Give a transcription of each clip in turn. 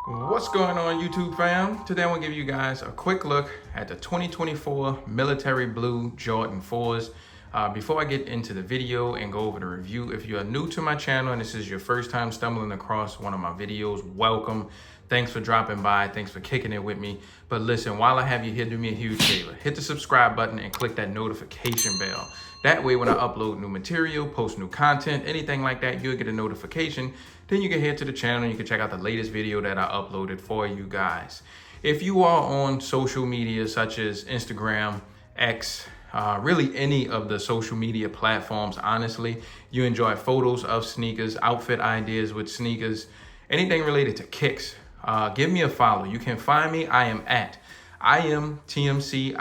What's going on, YouTube fam? Today I want to give you guys a quick look at the 2024 Military Blue Jordan 4s. Before I get into the video and go over the review, if you are new to my channel and this is your first time stumbling across one of my videos, welcome. Thanks for dropping by. Thanks for kicking it with me. But listen, while I have you here, do me a huge favor. Hit the subscribe button and click that notification bell. That way, when I upload new material, post new content, anything like that, you'll get a notification. Then you can head to the channel and you can check out the latest video that I uploaded for you guys. If you are on social media such as Instagram, X, really any of the social media platforms, honestly, you enjoy photos of sneakers, outfit ideas with sneakers, anything related to kicks, give me a follow. You can find me. I am at iAMTMCII.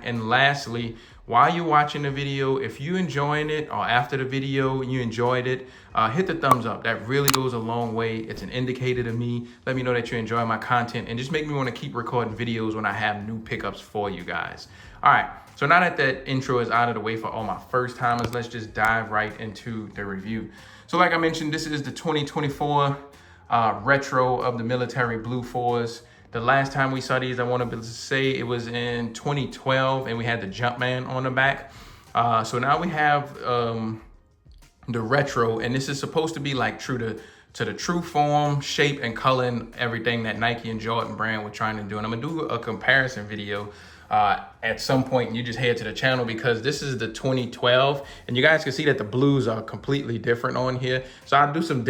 And lastly, while you're watching the video, if you enjoying it or after the video you enjoyed it, hit the thumbs up. That really goes a long way. It's an indicator to me. Let me know that you enjoy my content and just make me want to keep recording videos when I have new pickups for you guys. All right, so now that that intro is out of the way for all my first timers, let's just dive right into the review. So like I mentioned, this is the 2024 retro of the Military Blue 4s. The last time we saw these, I want to say it was in 2012, and we had the Jumpman on the back. So now we have the retro, and this is supposed to be like true to the true form, shape, and color, and everything that Nike and Jordan brand were trying to do. And I'm gonna do a comparison video at some point, and you just head to the channel because this is the 2012, and you guys can see that the blues are completely different on here. So I'll do some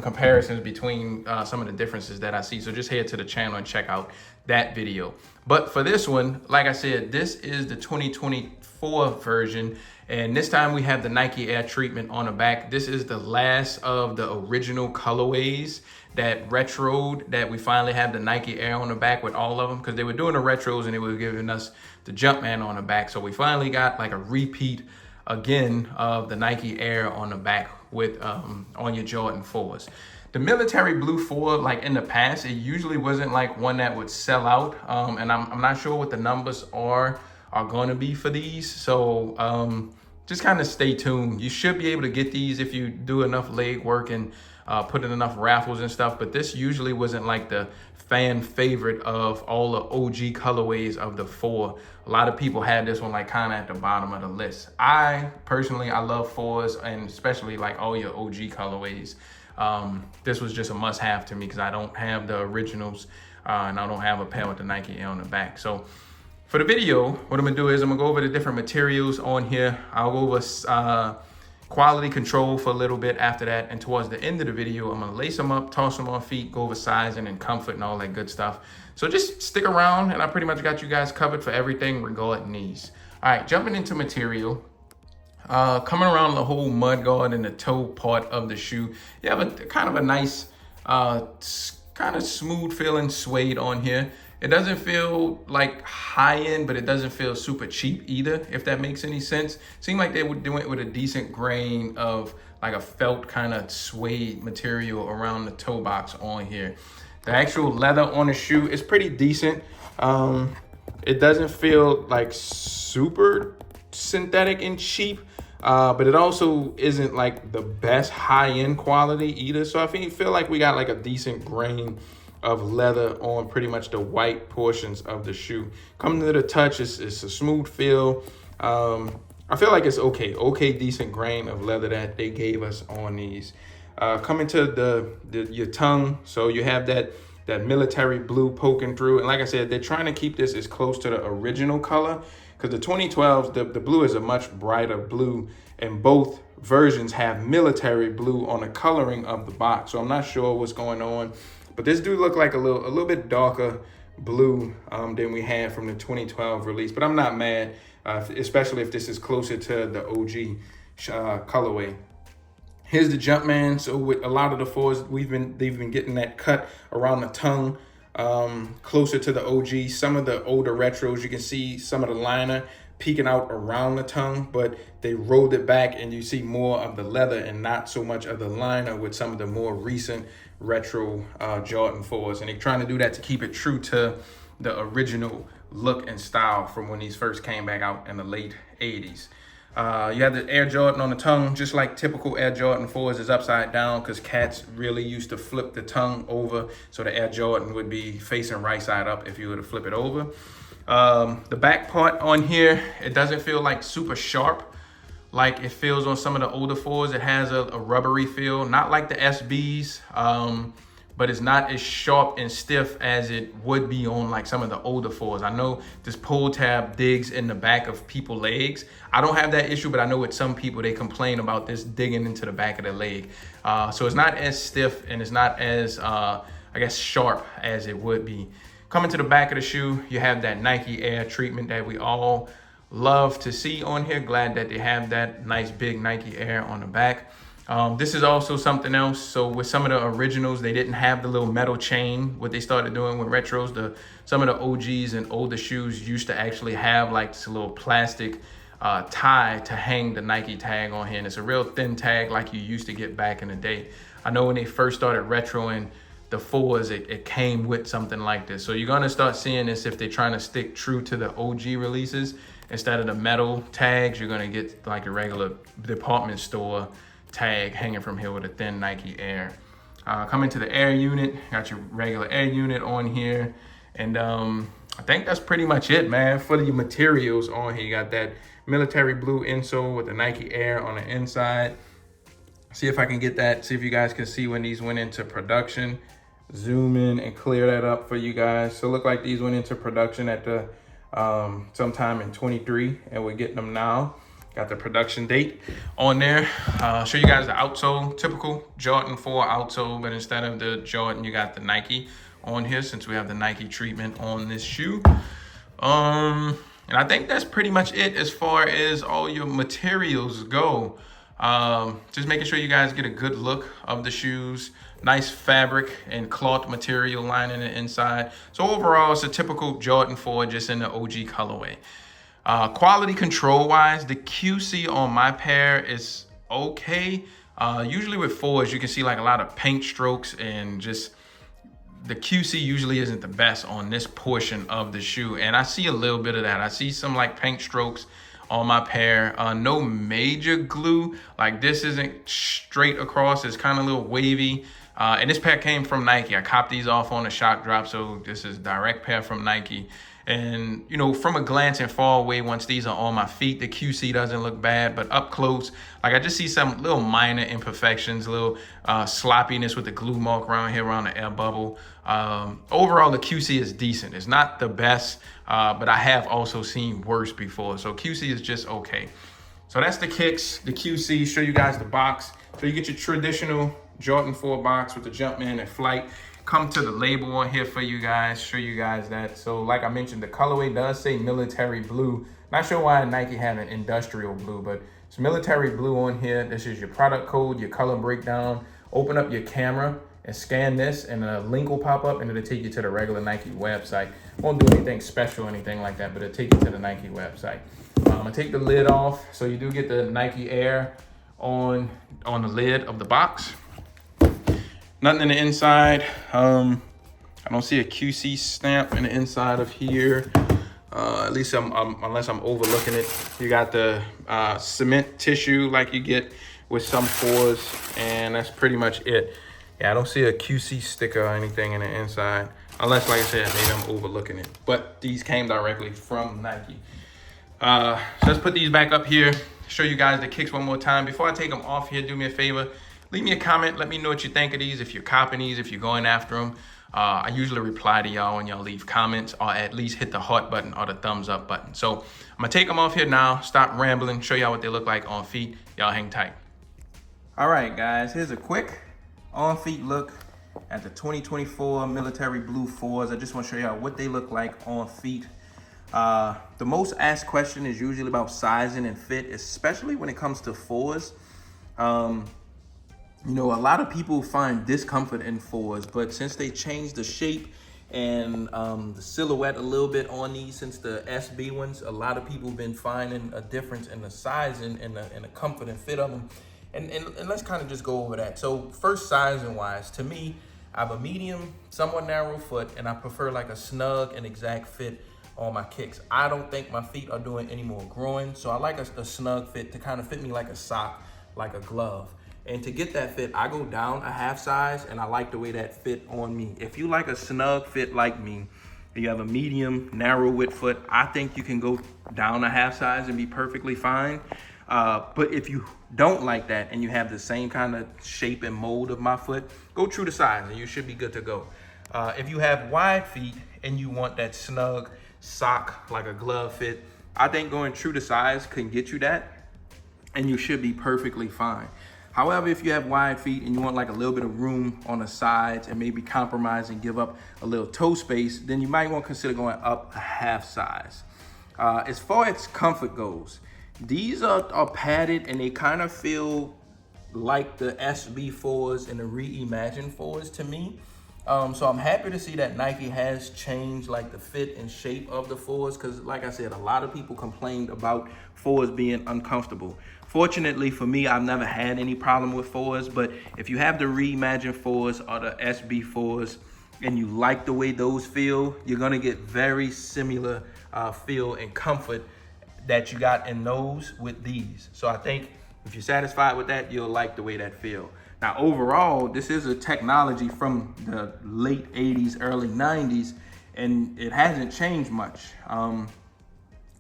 comparisons between some of the differences that I see. So just head to the channel and check out that video. But for this one, like I said, this is the 2024 version. And this time we have the Nike Air treatment on the back. This is the last of the original colorways that retroed, that we finally have the Nike Air on the back with all of them, because they were doing the retros and they were giving us the Jumpman on the back. So we finally got like a repeat again of the Nike Air on the back with on your Jordan 4s. The Military Blue 4, like in the past, it usually wasn't like one that would sell out. And I'm not sure what the numbers are going to be for these. So just kind of stay tuned. You should be able to get these if you do enough leg work and put in enough raffles and stuff. But this usually wasn't like the fan favorite of all the OG colorways of the 4. A lot of people had this one like kind of at the bottom of the list. I personally love 4s, and especially like all your OG colorways. This was just a must-have to me because I don't have the originals and I don't have a pair with the Nike Air on the back. So for the video, what I'm gonna do is I'm gonna go over the different materials on here. I'll go over quality control for a little bit after that. And towards the end of the video, I'm gonna lace them up, toss them on feet, go over sizing and comfort and all that good stuff. So just stick around, and I pretty much got you guys covered for everything regarding these. All right, jumping into material. Coming around the whole mud guard and the toe part of the shoe, you have a kind of a nice, kind of smooth feeling suede on here. It doesn't feel like high end, but it doesn't feel super cheap either, if that makes any sense. Seemed like they went with a decent grain of like a felt kind of suede material around the toe box on here. The actual leather on the shoe is pretty decent. It doesn't feel like super synthetic and cheap, but it also isn't like the best high-end quality either. So I feel like we got like a decent grain of leather on pretty much the white portions of the shoe. Coming to the touch, it's a smooth feel. I feel like it's okay, decent grain of leather that they gave us on these. Coming to your tongue, so you have that military blue poking through, and like I said, they're trying to keep this as close to the original color, because the 2012s, the blue is a much brighter blue, and both versions have military blue on the coloring of the box. So I'm not sure what's going on, but this do look like a little bit darker blue than we had from the 2012 release. But I'm not mad, especially if this is closer to the OG colorway. Here's the Jumpman. So with a lot of the 4s, they've been getting that cut around the tongue, closer to the OG. Some of the older retros, you can see some of the liner peeking out around the tongue, but they rolled it back and you see more of the leather and not so much of the liner with some of the more recent retro Jordan 4s. And they're trying to do that to keep it true to the original look and style from when these first came back out in the late 80s. You have the Air Jordan on the tongue, just like typical Air Jordan 4s is upside down because cats really used to flip the tongue over. So the Air Jordan would be facing right side up if you were to flip it over. The back part on here, it doesn't feel like super sharp like it feels on some of the older 4s. It has a rubbery feel, not like the SBs, but it's not as sharp and stiff as it would be on like some of the older 4s. I know this pull tab digs in the back of people's legs. I don't have that issue, but I know with some people, they complain about this digging into the back of the leg. So it's not as stiff and it's not as, I guess, sharp as it would be. Coming to the back of the shoe, you have that Nike Air treatment that we all love to see on here. Glad that they have that nice big Nike Air on the back. This is also something else. So with some of the originals, they didn't have the little metal chain. What they started doing with retros, some of the OGs and older shoes used to actually have like this little plastic tie to hang the Nike tag on here. And it's a real thin tag like you used to get back in the day. I know when they first started retroing the 4s, it came with something like this. So you're gonna start seeing this if they're trying to stick true to the OG releases. Instead of the metal tags, you're gonna get like a regular department store tag hanging from here with a thin Nike Air. Coming to the Air unit, got your regular Air unit on here. And I think that's pretty much it, man. For the materials on here, you got that military blue insole with the Nike Air on the inside. See if I can get that, see if you guys can see when these went into production. Zoom in and clear that up for you guys. So it look like these went into production at the sometime in 23, and we're getting them now. Got the production date on there. Show you guys the outsole, typical Jordan 4 outsole, but instead of the Jordan, you got the Nike on here since we have the Nike treatment on this shoe. And I think that's pretty much it as far as all your materials go. Just making sure you guys get a good look of the shoes. Nice fabric and cloth material lining the inside. So overall, it's a typical Jordan 4 just in the OG colorway. Quality control wise, the QC on my pair is okay. Usually with 4s, you can see like a lot of paint strokes, and just the QC usually isn't the best on this portion of the shoe. And I see a little bit of that. I see some like paint strokes on my pair. No major glue. Like this isn't straight across. It's kind of a little wavy. And this pair came from Nike. I copped these off on a shock drop, so this is direct pair from Nike. And, you know, from a glance and far away, once these are on my feet, the QC doesn't look bad. But up close, like I just see some little minor imperfections, little sloppiness with the glue mark around here, around the air bubble. Overall, the QC is decent. It's not the best, but I have also seen worse before. So QC is just okay. So that's the kicks, the QC. Show you guys the box. So you get your traditional Jordan 4 box with the Jumpman and Flight. Come to the label on here for you guys, show you guys that. So like I mentioned, the colorway does say military blue. Not sure why Nike had an industrial blue, but it's military blue on here. This is your product code, your color breakdown. Open up your camera and scan this, and a link will pop up and it'll take you to the regular Nike website. Won't do anything special or anything like that, but it'll take you to the Nike website. I'm gonna take the lid off. So you do get the Nike Air on the lid of the box. Nothing in the inside. I don't see a QC stamp in the inside of here. At least unless I'm overlooking it. You got the cement tissue like you get with some 4s, and that's pretty much it. Yeah, I don't see a QC sticker or anything in the inside, unless, like I said, maybe I'm overlooking it. But these came directly from Nike. So let's put these back up here. Show you guys the kicks one more time. Before I take them off here, do me a favor. Leave me a comment. Let me know what you think of these. If you're copping these, if you're going after them. I usually reply to y'all when y'all leave comments, or at least hit the heart button or the thumbs up button. So I'm gonna take them off here now, stop rambling, show y'all what they look like on feet. Y'all hang tight. All right, guys, here's a quick on feet look at the 2024 military blue 4s. I just wanna show y'all what they look like on feet. The most asked question is usually about sizing and fit, especially when it comes to 4s. You know, a lot of people find discomfort in 4s, but since they changed the shape and the silhouette a little bit on these since the SB ones, a lot of people have been finding a difference in the sizing and the comfort and fit of them. And let's kind of just go over that. So first, sizing wise, to me, I have a medium, somewhat narrow foot, and I prefer like a snug and exact fit on my kicks. I don't think my feet are doing any more growing, so I like a snug fit to kind of fit me like a sock, like a glove. And to get that fit, I go down a half size, and I like the way that fit on me. If you like a snug fit like me, and you have a medium, narrow width foot, I think you can go down a half size and be perfectly fine. But if you don't like that and you have the same kind of shape and mold of my foot, go true to size and you should be good to go. If you have wide feet and you want that snug sock, like a glove fit, I think going true to size can get you that, and you should be perfectly fine. However, if you have wide feet and you want like a little bit of room on the sides and maybe compromise and give up a little toe space, then you might want to consider going up a half size. As far as comfort goes, these are padded and they kind of feel like the SB4s and the reimagined 4s to me. So I'm happy to see that Nike has changed like the fit and shape of the 4s, because like I said, a lot of people complained about 4s being uncomfortable. Fortunately for me, I've never had any problem with 4s, but if you have the reimagined 4s or the SB4s and you like the way those feel, you're gonna get very similar feel and comfort that you got in those with these. So I think if you're satisfied with that, you'll like the way that feel. Now, overall, this is a technology from the late 80s, early 90s, and it hasn't changed much.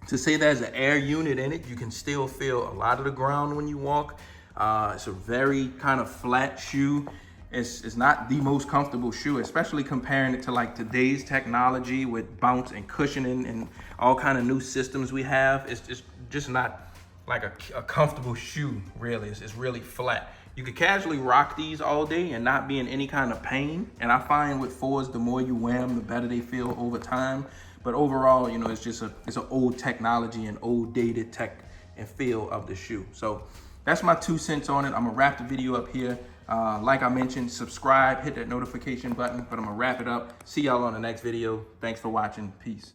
To say there's an air unit in it, you can still feel a lot of the ground when you walk. It's a very kind of flat shoe. It's not the most comfortable shoe, especially comparing it to like today's technology with bounce and cushioning and all kind of new systems we have. It's just not like a comfortable shoe, really. It's really flat. You could casually rock these all day and not be in any kind of pain. And I find with 4s, the more you wear them, the better they feel over time. But overall, you know, it's an old technology and old dated tech and feel of the shoe. So that's my 2 cents on it. I'm gonna wrap the video up here. Like I mentioned, subscribe, hit that notification button, but I'm gonna wrap it up. See y'all on the next video. Thanks for watching. Peace.